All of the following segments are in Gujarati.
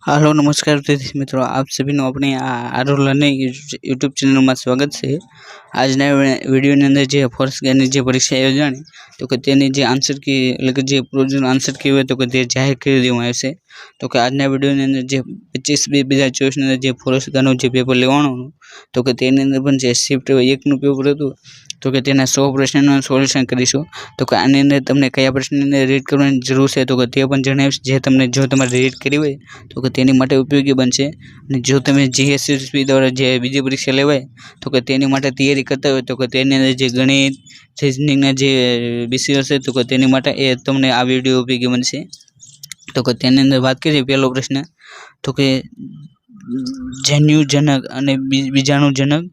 हेलो नमस्कार विद्यार्थी मित्रों, आप सभी નું अपनी આરો લર્નિંગ યુટ્યુબ ચેનલમાં સ્વાગત છે। આજના વિડીયોની અંદર જે ફોરેસ્ટ ગાર્ડની જે પરીક્ષા યોજાણી તો કે તેની જે આન્સર કી એટલે કે જે પ્રોજેક્ટનો આન્સર કી હોય તો કે તે જાહેર કરી દેવામાં આવશે। તો કે આજના વિડીયોની અંદર જે 25/2/2024 ની અંદર જે ફોરેસ્ટ ગાર્ડનું જે પેપર લેવાનું તો કે તેની અંદર પણ જે શિફ્ટ 1 નું પેપર હતું તો કે તેના 100 પ્રશ્નોનું સોલ્યુશન કરીશું। તો કે આની અંદર તમને કયા પ્રશ્નને રીડ કરવાની જરૂર છે તો કે તે પણ જણાવીશ, જે તમને જો તમારે રીડ કરવી હોય તો કે તેની માટે ઉપયોગી બનશે। અને જો તમે જીએસએસબી દ્વારા જે બીજી પરીક્ષા લેવાય તો કે તેની માટે તૈયારી કરતા હોય તો કે તેની અંદર જે ગણિત રીઝનિંગના જે વિષયો છે તો કે તેની માટે એ તમને આ વિડીયો ઉપયોગી બનશે। તો કે તેની અંદર વાત કરીએ પહેલો પ્રશ્ન તો કે જન્યુજનક અને બીજાણુજનક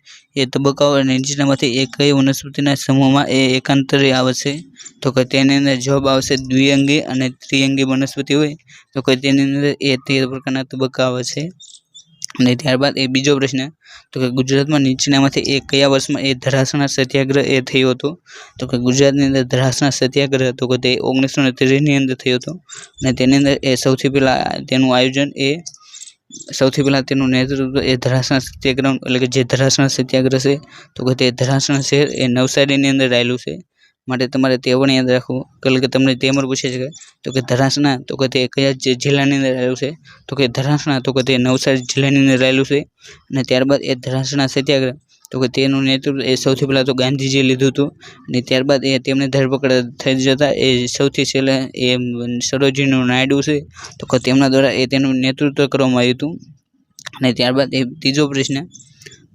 એ તબક્કાઓ અને નીચેનામાંથી એક કઈ વનસ્પતિના સમૂહમાં એ એકાંતરે આવે છે તો કે તેની અંદર જવાબ આવશે દ્વિઅંગી અને ત્રિઅંગી વનસ્પતિ હોય તો કે તેની અંદર એ 13 પ્રકારના તબક્કા આવે છે। અને ત્યારબાદ એ બીજો પ્રશ્ન તો કે ગુજરાતમાં નીચેનામાંથી એક કયા વર્ષમાં એ ધરાસણા સત્યાગ્રહ એ થયો હતો તો કે ગુજરાતની અંદર ધરાસણા સત્યાગ્રહ તો કે તે 1913 ની અંદર થયો હતો। અને તેની અંદર એ સૌથી પહેલા તેનું આયોજન સૌથી પહેલા તેનું નેતૃત્વ એ ધરાસણા સત્યાગ્રહ એટલે કે જે ધરાસણા સત્યાગ્રહ છે તો કે તે ધરાસણા શહેર એ નવસારીની અંદર આવેલું છે, માટે તમારે તે પણ યાદ રાખવું। એટલે કે તમને તે પણ પૂછે છે તો કે ધરાસણા તો કે તે કયા જિલ્લાની અંદર આવેલું છે તો કે ધરાસણા તો કે તે નવસારી જિલ્લાની અંદર આવેલું છે। અને ત્યારબાદ એ ધરાસણા સત્યાગ્રહ તો કે તેનું નેતૃત્વ એ સૌથી પહેલા તો ગાંધીજીએ લીધું હતું। અને ત્યારબાદ એ તેમની ધરપકડ થઈ જતા એ સૌથી છેલ્લે એ સરોજિની નાયડુ છે તો કે તેમના દ્વારા એ તેનું નેતૃત્વ કરવામાં આવ્યું હતું। અને ત્યારબાદ એ ત્રીજો પ્રશ્ન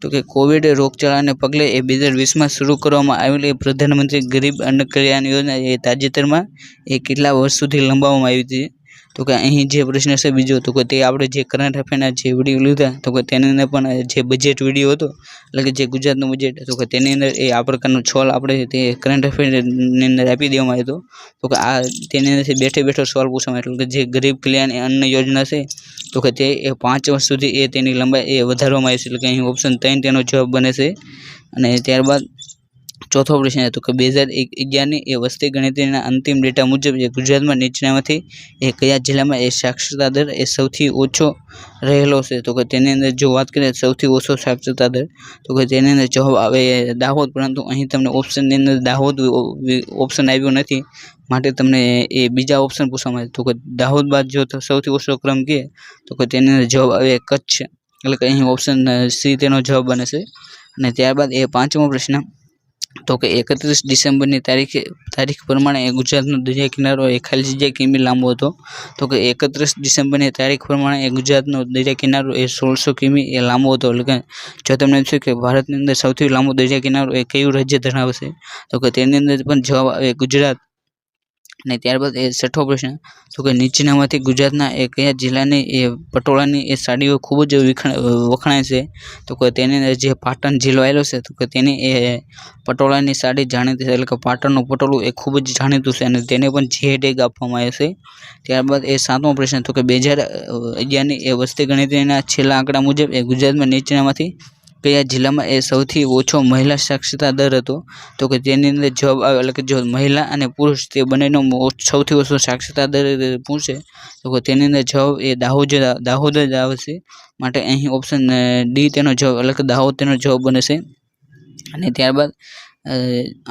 તો કે કોવિડ રોગચાળાને પગલે એ 2020માં શરૂ કરવામાં આવેલી પ્રધાનમંત્રી ગરીબ અન્ન કલ્યાણ યોજના એ તાજેતરમાં એ કેટલા વર્ષ સુધી લંબાવવામાં આવી હતી તો કે અહીં જે પ્રશ્ન છે બીજો તો કે તે આપણે જે કરંટ અફેરના જે વિડીયો લીધા તો કે તેની અંદર પણ જે બજેટ વિડીયો હતો એટલે કે જે ગુજરાતનું બજેટ તો કે તેની અંદર એ આ પ્રકારનો સોલ્વ આપણે તે કરંટ અફેરની અંદર આપી દેવામાં આવ્યો હતો। તો કે આ તેની અંદરથી બેઠો સોલ્વ પૂછવામાં એટલે કે જે ગરીબ કલ્યાણ અન્ન યોજના છે તો કે તે 5 વર્ષ સુધી એ તેની લંબાઈ એ વધારવામાં આવી છે, એટલે કે અહીં ઓપ્શન 3 તેનો જવાબ બને છે। અને ત્યારબાદ ચોથો પ્રશ્ન તો કે 2011ની એ વસ્તી ગણતરીના અંતિમ ડેટા મુજબ એ ગુજરાતમાં નીચેનામાંથી એ કયા જિલ્લામાં એ સાક્ષરતા દર એ સૌથી ઓછો રહેલો છે તો કે તેની અંદર જો વાત કરીએ સૌથી ઓછો સાક્ષરતા દર તો કે તેની અંદર જવાબ આવે દાહોદ, પરંતુ અહીં તમને ઓપ્શનની અંદર દાહોદ ઓપ્શન આવ્યો નથી, માટે તમને એ બીજા ઓપ્શન પૂછવામાં આવે તો કે દાહોદ બાદ જો સૌથી ઓછો ક્રમ કહે તો કે તેની અંદર જવાબ આવે કચ્છ, એટલે કે અહીં ઓપ્શન સી તેનો જવાબ બને છે। અને ત્યારબાદ એ પાંચમો પ્રશ્ન તો કે 31 ડિસેમ્બરની તારીખ પ્રમાણે એ ગુજરાતનો દરિયા કિનારો એ ખાલી જગ્યા કિમી લાંબો હતો તો કે 31 ડિસેમ્બરની તારીખ પ્રમાણે એ ગુજરાતનો દરિયા કિનારો એ 1600 કિમી એ લાંબો હતો। એટલે કે જો તમને પૂછ્યું કે ભારતની અંદર સૌથી લાંબો દરિયા કિનારો એ કયું રાજ્ય ધરાવે છે તો કે તેની અંદર પણ જવાબ આવે ગુજરાત। અને ત્યારબાદ એ છઠ્ઠો પ્રશ્ન તો કે નીચેનામાંથી ગુજરાતના એ કયા જિલ્લાની એ પટોળાની એ સાડીઓ ખૂબ જ વખણાય છે તો કે તેની અંદર જે પાટણ જિલ્લો આવેલો છે તો કે તેની એ પટોળાની સાડી જાણીતી છે, એટલે કે પાટણનું પટોળું એ ખૂબ જ જાણીતું છે અને તેને પણ જે ટેગ આપવામાં આવે છે। ત્યારબાદ એ સાતમો પ્રશ્ન તો કે 2011ની એ વસ્તી ગણતરીના છેલ્લા આંકડા મુજબ એ ગુજરાતમાં નીચેનામાંથી કયા જિલ્લામાં એ સૌથી ઓછો મહિલા સાક્ષરતા દર હતો તો કે તેની અંદર જવાબ આવે એટલે કે જો મહિલા અને પુરુષ તે બંનેનો સૌથી ઓછો સાક્ષરતા દર પૂછે તો કે તેની અંદર જવાબ એ દાહોદ જ આવશે, માટે અહીં ઓપ્શન ડી તેનો જવાબ એટલે કે દાહોદ તેનો જવાબ બને છે। અને ત્યારબાદ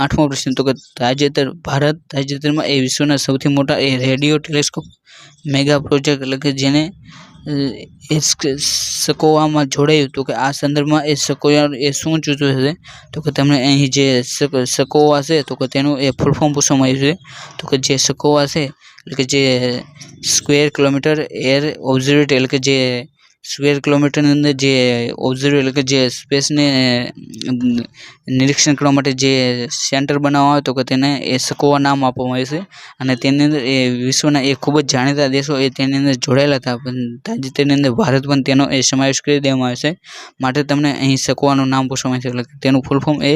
આઠમો પ્રશ્ન તો કે તાજેતરમાં એ વિશ્વના સૌથી મોટા એ રેડિયો ટેલિસ્કોપ મેગા પ્રોજેક્ટ એટલે કે જેને સ્કોવામાં જોડાયું તો કે આ સંદર્ભમાં એ સ્કોયા એ શું સૂચવે છે તો કે તમને અહીં જે સ્કોવા છે તો કે તેનું એ ફૂલ ફોર્મ પૂછવામાં આવ્યું છે તો કે જે સ્કોવા છે એટલે કે જે સ્ક્વેર કિલોમીટર એર ઓબ્ઝર્વેટરી એટલે કે જે સ્ક્વેર કિલોમીટરની અંદર જે ઓબ્ઝર્વ એટલે કે જે સ્પેસને નિરીક્ષણ કરવા માટે જે સેન્ટર બનાવવામાં આવે તો કે તેને એ સ્કોવા નામ આપવામાં આવે છે। અને તેની અંદર એ વિશ્વના એ ખૂબ જ જાણીતા દેશો એ તેની અંદર જોડાયેલા હતા, પણ તાજેતરની અંદર ભારત પણ તેનો એ સમાવેશ કરી દેવામાં આવે છે, માટે તમને અહીં સ્કોવાનું નામ પૂછવામાં આવે છે, એટલે કે તેનું ફૂલ ફોર્મ એ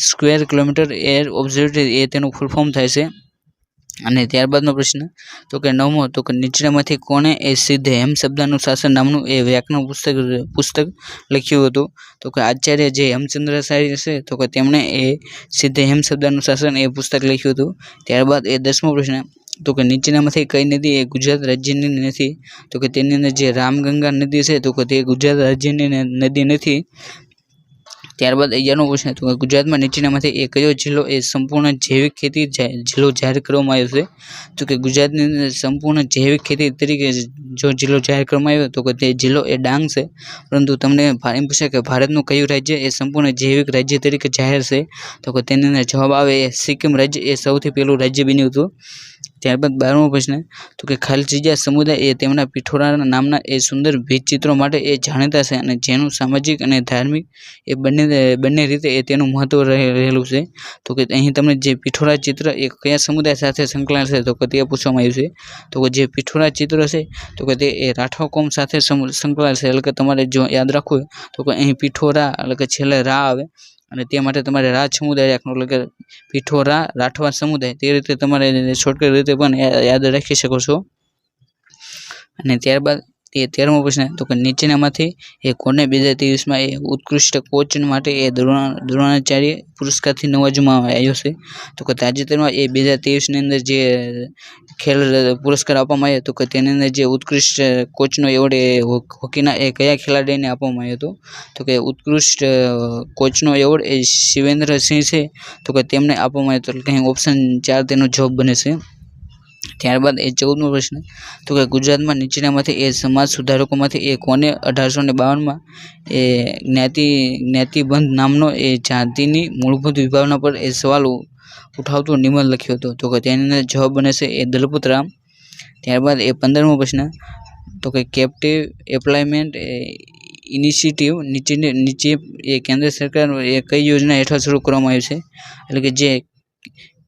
સ્ક્વેર કિલોમીટર એર ઓબ્ઝર્વેટરી એ તેનું ફૂલ ફોર્મ થાય છે। અને ત્યારબાદનો પ્રશ્ન તો કે 9મો તો કે નીચેનામાંથી કોણે એ સિદ્ધ હેમ શબ્દનું શાસન નામનું એ વ્યાકરણ પુસ્તક લખ્યું હતું? તો કે આચાર્ય જે હેમચંદ્રાચાર્ય છે તો કે તેમણે એ સિદ્ધ હેમ શબ્દનું શાસન એ પુસ્તક લખ્યું હતું. ત્યારબાદ એ 10મો પ્રશ્ન તો કે નીચેનામાંથી કઈ નદી એ ગુજરાત રાજ્યની નથી? તો કે તેની અંદર જે રામગંગા નદી છે તો કે તે ગુજરાત રાજ્યની નદી નથી. ત્યારબાદ 11મો પ્રશ્ન તો કે ગુજરાતમાં નીચેનામાંથી એ કયો જિલ્લો એ સંપૂર્ણ જૈવિક ખેતી જિલ્લો જાહેર કરવામાં આવ્યો છે? તો કે ગુજરાતની અંદર સંપૂર્ણ જૈવિક ખેતી તરીકે જો જિલ્લો જાહેર કરવામાં આવ્યો તો કે તે જિલ્લો એ ડાંગ છે. પરંતુ તમને એમ પૂછે કે ભારતનું કયું રાજ્ય એ સંપૂર્ણ જૈવિક રાજ્ય તરીકે જાહેર છે? તો કે તેની અંદર જવાબ આવે એ સિક્કિમ રાજ્ય એ સૌથી પહેલું રાજ્ય બન્યું હતું. ત્યારબાદ 12મો પ્રશ્ન તો કે ખાલસા સમુદાય એ તેમના પિઠોરાના નામના એ સુંદર ભીંતચિત્રો માટે એ જાણીતા છે અને જેનું સામાજિક અને ધાર્મિક એ બંને રીતે એ તેનું મહત્વ રહેલું છે. તો કે અહીં તમને જે પિઠોરા ચિત્ર એ કયા સમુદાય સાથે સંકળાયેલ છે તો કે તે પૂછવામાં આવ્યું છે. તો કે જે પિઠોરા ચિત્ર છે તો કે તે એ રાઠવા કોમ સાથે સંકળાયેલ છે. એટલે કે તમારે જો યાદ રાખવું હોય તો કે અહીં પિઠોરા એટલે કે છેલ્લે રા આવે અને તે માટે તમારે રાજ સમુદાય રાખવાનું, એટલે કે પિઠોરા રાઠવા સમુદાય તે રીતે તમારે શોર્ટકટ રીતે પણ યાદ રાખી શકો છો. અને ત્યારબાદ એ 13મો પ્રશ્ન તો કે નીચેનામાંથી એ કોને 2023માં એ ઉત્કૃષ્ટ કોચ માટે એ દ્રોણાચાર્ય પુરસ્કારથી નવાજવામાં આવ્યો છે? તો કે તાજેતરમાં એ 2023ની અંદર જે ખેલ પુરસ્કાર આપવામાં આવ્યો તો કે તેની અંદર જે ઉત્કૃષ્ટ કોચનો એવોર્ડ એ હોકીના એ કયા ખેલાડીને આપવામાં આવ્યો હતો? તો કે ઉત્કૃષ્ટ કોચનો એવોર્ડ એ શિવેન્દ્રસિંહ છે તો કે તેમને આપવામાં આવ્યો હતો. એટલે કે ઓપ્શન 4 તેનો જવાબ બને છે. ત્યારબાદ એ 14મો પ્રશ્ન તો કે ગુજરાતમાં નીચેનામાંથી એ સમાજ સુધારકોમાંથી એ કોને 1852માં એ જ્ઞાતિબંધ નામનો એ જાતિની મૂળભૂત વિભાવના પર એ સવાલ ઉઠાવતો નિબંધ લખ્યો હતો? તો કે તેની અંદર જવાબ બને છે એ દલપતરામ. ત્યારબાદ એ 15મો પ્રશ્ન તો કે કેપ્ટિવ એમ્પ્લોયમેન્ટ ઇનિશિયેટિવ નીચે એ કેન્દ્ર સરકાર એ કઈ યોજના હેઠળ શરૂ કરવામાં આવ્યું છે? એટલે કે જે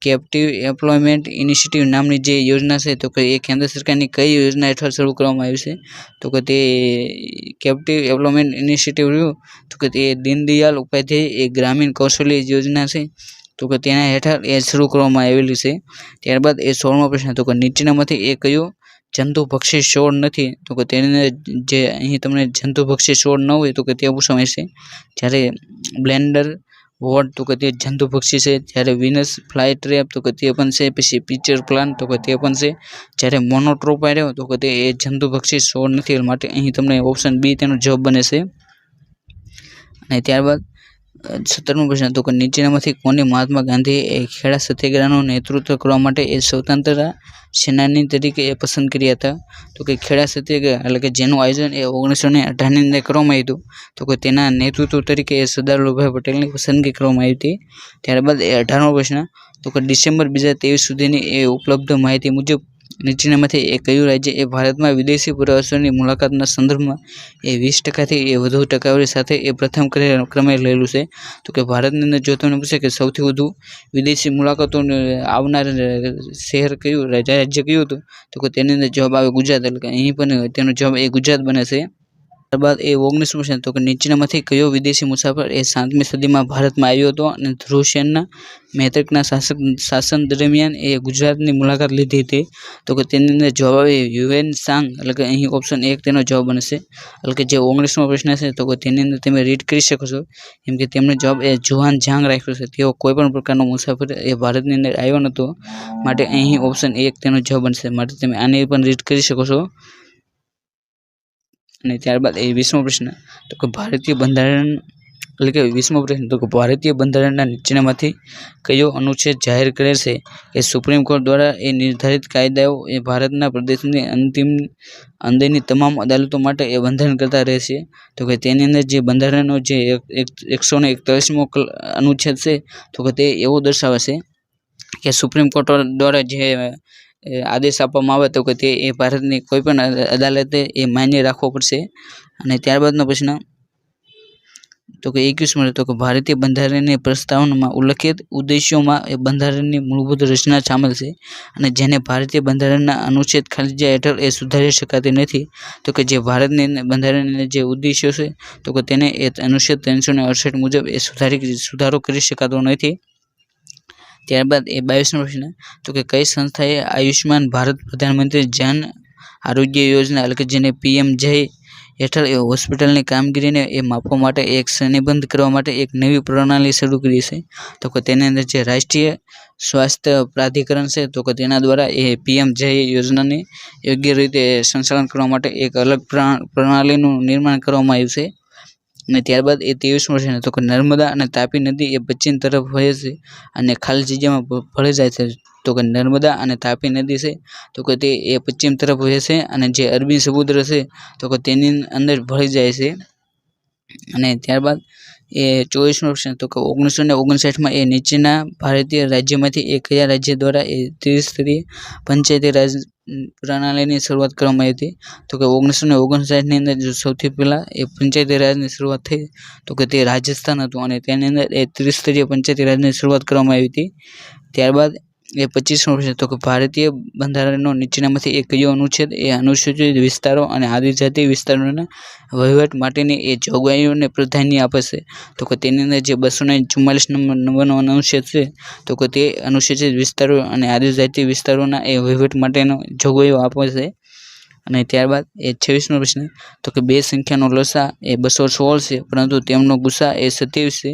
કેપ્ટિવ એમ્પ્લોયમેન્ટ ઇનિશિયેટિવ નામની જે યોજના છે તો કે એ કેન્દ્ર સરકારની કઈ યોજના હેઠળ શરૂ કરવામાં આવી છે? તો કે તે કેપ્ટિવ એમ્પ્લોયમેન્ટ ઇનિશિયેટિવ રહ્યું તો કે તે દીનદયાળ ઉપાધ્યાય એ ગ્રામીણ કૌશલ્ય યોજના છે તો કે તેના હેઠળ એ શરૂ કરવામાં આવેલી છે. ત્યારબાદ એ 16મો પ્રશ્ન તો કે નીચેનામાંથી એ કયો જંતુભક્ષી છોડ નથી? તો કે તેને જે અહીં તમને જંતુભક્ષી છોડ ન હોય તો કે તે પૂછવામાં આવશે. જ્યારે બ્લેન્ડર વોટ તો કે તે જંતુભક્ષી છે. જ્યારે વિનસ ફ્લાય ટ્રેપ તો કે તે પણ છે. પછી પિક્ચર પ્લાન્ટ તો કે તે પણ છે. જ્યારે મોનોટ્રોપા રહ્યો તો કે તે એ જંતુભક્ષી છોડ નથી. માટે અહીં તમને ઓપ્શન બી તેનો જવાબ બને છે. અને ત્યારબાદ 17મો પ્રશ્ન તો કે નીચેનામાંથી કોને મહાત્મા ગાંધીએ એ ખેડા સત્યાગ્રહનું નેતૃત્વ કરવા માટે એ સ્વતંત્રતા સેનાની તરીકે એ પસંદ કર્યા હતા? તો કે ખેડા સત્યાગ્રહ એટલે કે જેનું આયોજન એ 1918ની અંદર કરવામાં આવ્યું હતું તો કે તેના નેતૃત્વ તરીકે એ સરદાર વલ્લભભાઈ પટેલની પસંદગી કરવામાં આવી હતી. ત્યારબાદ એ 18મો પ્રશ્ન તો કે ડિસેમ્બર 2023 સુધીની એ ઉપલબ્ધ માહિતી મુજબ નીચેનામાંથી એ કયું રાજ્ય એ ભારતમાં વિદેશી પ્રવાસીઓની મુલાકાતના સંદર્ભમાં એ 20%થી એ વધુ ટકાવારી સાથે એ પ્રથમ ક્રમે રહેલું છે? તો કે ભારતની અંદર જો તમને પૂછે કે સૌથી વધુ વિદેશી મુલાકાતો આવનાર શહેર કયું રાજ્ય કયું હતું તો કે તેની અંદર જવાબ આવે ગુજરાત. એટલે કે અહીં પણ તેનો જવાબ એ ગુજરાત બને છે. ત્યારબાદ એ 19મો પ્રશ્ન તો કે નીચેનામાંથી કયો વિદેશી મુસાફર એ 7મી સદીમાં ભારતમાં આવ્યો હતો અને ધ્રુવસેનના મૈત્રકના શાસન દરમિયાન એ ગુજરાતની મુલાકાત લીધી હતી? તો કે તેની અંદર જવાબ આવે હ્યુએન સાંગ. એટલે કે અહીં ઓપ્શન 1 તેનો જવાબ બનશે. એટલે કે જે 19મો પ્રશ્ન છે તો કે તેની અંદર તમે રીડ કરી શકો છો કેમ કે તેમનો જવાબ એ જુહાન ઝાંગ રાખ્યો છે. તેઓ કોઈ પણ પ્રકારનો મુસાફર એ ભારતની અંદર આવ્યો નહોતો. માટે અહીં ઓપ્શન 1 તેનો જવાબ બનશે. માટે તમે આને પણ રીડ કરી શકો છો. અને ત્યારબાદ એ 20મો પ્રશ્ન તો કે ભારતીય બંધારણ એટલે કે 20મો પ્રશ્ન તો કે ભારતીય બંધારણના નીચેનામાંથી કયો અનુચ્છેદ જાહેર કરે છે કે સુપ્રીમ કોર્ટ દ્વારા એ નિર્ધારિત કાયદાઓ એ ભારતના પ્રદેશની અંદરની તમામ અદાલતો માટે એ બંધારણ કરતા રહેશે? તો કે તેની અંદર જે બંધારણનો જે 141મો અનુચ્છેદ છે તો કે તે એવો દર્શાવે છે કે સુપ્રીમ કોર્ટ દ્વારા જે આદેશ આપવામાં આવે તો કે તે એ ભારતની કોઈ પણ અદાલતે એ માન્ય રાખવો પડશે. અને ત્યારબાદનો પ્રશ્ન તો કે 21મો તો કે ભારતીય બંધારણની પ્રસ્તાવનામાં ઉલ્લેખિત ઉદ્દેશ્યોમાં એ બંધારણની મૂળભૂત રચના સામેલ છે અને જેને ભારતીય બંધારણના અનુચ્છેદ ખાલી હેઠળ એ સુધારી શકાતી નથી? તો કે જે ભારતની બંધારણના જે ઉદ્દેશ્યો છે તો કે તેને એ અનુચ્છેદ 368 મુજબ એ સુધારો કરી શકાતો નથી. ત્યારબાદ એ 22નો પ્રશ્ન તો કે કઈ સંસ્થાએ આયુષ્માન ભારત પ્રધાનમંત્રી જન આરોગ્ય યોજના એટલે કે જેને PM-JY હેઠળ એ હોસ્પિટલની કામગીરીને એ માપવા માટે એક શ્રેણીબદ્ધ કરવા માટે એક નવી પ્રણાલી શરૂ કરી છે. તો કે તેની અંદર જે રાષ્ટ્રીય સ્વાસ્થ્ય પ્રાધિકરણ છે તો કે તેના દ્વારા એ PM-JY યોજનાને યોગ્ય રીતે સંચાલન કરવા માટે એક અલગ પ્રણાલીનું નિર્માણ કરવામાં આવ્યું છે. અને ત્યારબાદ એ 23મો પ્રશ્ન તો કે નર્મદા અને તાપી નદી એ પશ્ચિમ તરફ વહે છે અને ખાલી જગ્યામાં ભળી જાય છે. તો કે નર્મદા અને તાપી નદી છે તો કે તે એ પશ્ચિમ તરફ વહે છે અને જે અરબી સમુદ્ર છે તો કે તેની અંદર ભળી જાય છે. અને ત્યારબાદ એ 24મો પ્રશ્ન તો કે 1959માં એ નીચેના ભારતીય રાજ્યમાંથી એ કયા રાજ્ય દ્વારા એ ત્રિસ્તરીય પંચાયતી રાજ પ્રણાલીની શરૂઆત કરવામાં આવી હતી? તો કે 1959ની અંદર જો સૌથી પહેલા એ પંચાયતી રાજની શરૂઆત થઈ તો કે તે રાજસ્થાન હતું અને તેની અંદર એ ત્રિસ્તરીય પંચાયતી રાજની શરૂઆત કરવામાં આવી હતી. ત્યારબાદ એ 25મો પ્રશ્ન તો કે ભારતીય બંધારણનો નીચેનામાંથી એ કયો અનુચ્છેદ એ અનુસૂચિત વિસ્તારો અને આદિજાતિ વિસ્તારોના વહીવટ માટેની એ જોગવાઈઓને પ્રાધાન્ય આપે છે? તો કે તેની અંદર જે 244 નંબરનો અનુચ્છેદ છે તો કે તે અનુસૂચિત વિસ્તારો અને આદિજાતિ વિસ્તારોના એ વહીવટ માટેનો જોગવાઈઓ આપે છે. અને ત્યારબાદ એ 26મો પ્રશ્ન તો કે બે સંખ્યાનો લસા એ 216 છે પરંતુ તેમનો ગુસા એ 27 છે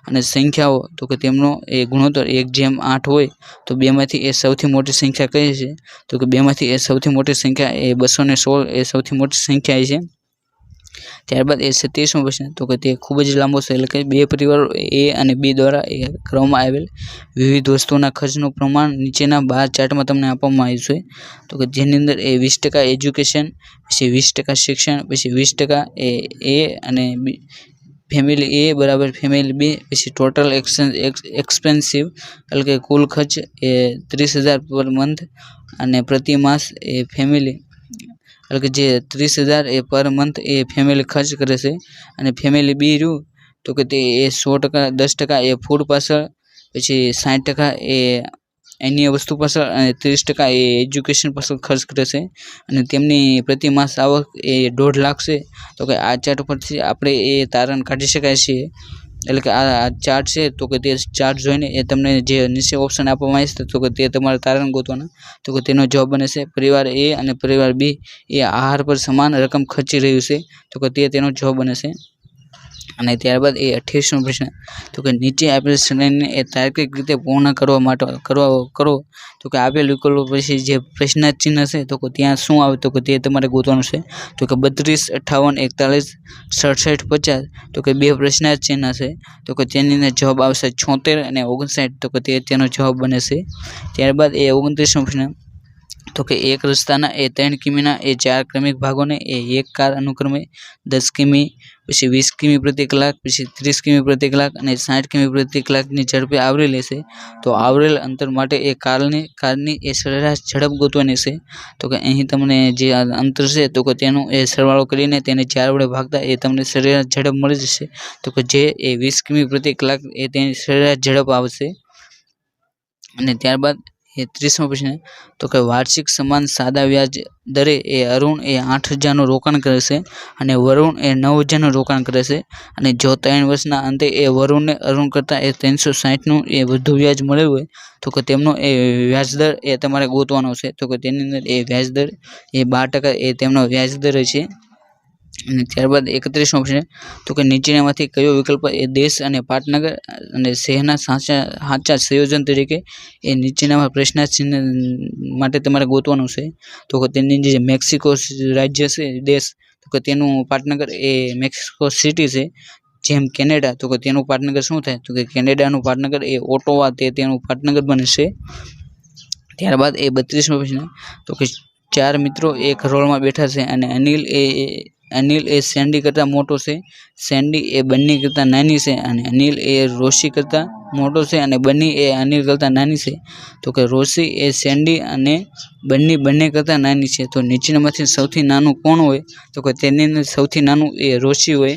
અને સંખ્યાઓ તો કે તેમનો એ ગુણોત્તર 1:8 હોય તો બેમાંથી એ સૌથી મોટી સંખ્યા કઈ છે? તો કે બેમાંથી એ સૌથી મોટી સંખ્યા એ 216 એ સૌથી મોટી સંખ્યા છે. ત્યારબાદ એ 27મો પ્રશ્ન તો કે તે ખૂબ જ લાંબો છે એટલે કે બે પરિવારો A અને B દ્વારા એ કરવામાં આવેલ વિવિધ વસ્તુઓના ખર્ચનું પ્રમાણ નીચેના બાર ચાર્ટમાં તમને આપવામાં આવ્યું છે. તો કે જેની અંદર એ 20% એજ્યુકેશન, પછી 20% શિક્ષણ, પછી 20% એ A અને B ફેમિલી A બરાબર ફેમિલી B, પછી ટોટલ એક્સપેન્સિવ એટલે કે કુલ ખર્ચ એ 30,000 પર મંથ અને પ્રતિ માસ એ ફેમિલી એટલે કે જે 30,000 એ પર મંથ એ ફેમિલી ખર્ચ કરે છે. અને ફેમિલી B રહ્યું તો કે તે એ 100%, 10% એ ફૂડ પાછળ, પછી 60% એ અન્ય વસ્તુ પાછળ અને 30% એ એજ્યુકેશન પાછળ ખર્ચ કરે છે. અને તેમની પ્રતિ માસ આવક એ 1.5 લાખ છે. તો કે આ ચાર્ટ પરથી આપણે એ તારણ કાઢી શકાય છે. એટલે કે આ ચાર્ટ છે તો કે તે ચાર્ટ જોઈને એ તમને જે નીચે ઓપ્શન આપવામાં આવે છે તો કે તે તમારે તારણ ગોતવાના. તો કે તેનો જવાબ બને છે પરિવાર A અને પરિવાર B એ આહાર પર સમાન રકમ ખર્ચી રહ્યું છે તો કે તે તેનો જવાબ બને છે. અને ત્યારબાદ એ 28મો પ્રશ્ન તો કે નીચે આપેલ શ્રેણીને એ તાર્કિક રીતે પૂર્ણ કરવા માટે કરો તો કે આપેલ વિકલ્પો પછી જે પ્રશ્નાર્થ ચિહ્ન છે તો કે ત્યાં શું આવે તો કે તે તમારે ગોતવાનું છે. તો કે 32, 58, 41, 67, 50 તો કે બે પ્રશ્નાર્થ ચિહ્ન છે તો કે તેની અંદર જવાબ આવશે 76 અને 59 તો કે તેનો જવાબ બને છે. ત્યારબાદ એ 29મો પ્રશ્ન તો કે એક રસ્તાના એ 3 કિમીના એ 4 ક્રમિક ભાગોને એ એક કાર અનુક્રમે 10 કિમી, પછી 20 કિમી પ્રતિ કલાક, પછી 30 કિમી પ્રતિ કલાક અને 60 કિમી પ્રતિ કલાકની ઝડપે આવરી લેશે. તો આવરેલ અંતર માટે એ કારની એ સરેરાશ ઝડપ ગોતવાની છે. તો કે અહીં તમને જે અંતર છે તો કે તેનો એ સરવાળો કરીને તેને 4 વડે ભાગતા એ તમને સરેરાશ ઝડપ મળી જશે. તો કે જે એ 20 કિમી પ્રતિ કલાક એ તેની સરેરાશ ઝડપ આવશે. અને ત્યારબાદ એ 30મો પ્રશ્ન તો કે વાર્ષિક સમાન સાદા વ્યાજ દરે એ અરુણ એ 8,000નું રોકાણ કરે છે અને વરુણ એ 9,000નું રોકાણ કરે છે. અને જો 3 વર્ષના અંતે એ વરુણને અરુણ કરતાં એ 360નું એ વધુ વ્યાજ મળ્યું હોય તો કે તેમનો એ વ્યાજદર એ તમારે ગોતવાનો છે. તો કે તેની અંદર એ વ્યાજદર એ 12% એ તેમનો વ્યાજદર છે. અને ત્યારબાદ 31મો પ્રશ્ન તો કે નીચેનામાંથી કયો વિકલ્પ એ દેશ અને પાટનગર અને શહેરના સાચા સંયોજન તરીકે એ નીચેનામાં પ્રશ્નાર્થ ચિહ્ન માટે તમારે ગોતવાનું છે. તો કે તેની જે મેક્સિકો રાજ્ય છે દેશ તો કે તેનું પાટનગર એ મેક્સિકો સિટી છે. જેમ કેનેડા તો કે તેનું પાટનગર શું થાય તો કે કેનેડાનું પાટનગર એ ઓટોવા તે તેનું પાટનગર બને છે. ત્યારબાદ એ 32મો પ્રશ્ન તો કે 4 મિત્રો એક હરોળમાં બેઠા છે અને અનિલ એ સેન્ડી કરતાં મોટો છે, સેન્ડી એ બન્ની કરતાં નાની છે અને અનિલ એ રોશી કરતાં મોટો છે અને બન્ની એ અનિલ કરતાં નાની છે. તો કે રોશી એ સેન્ડી અને બન્ની બંને કરતાં નાની છે. તો નીચેનામાંથી સૌથી નાનું કોણ હોય તો કે તેની અંદર સૌથી નાનું એ રોશી હોય.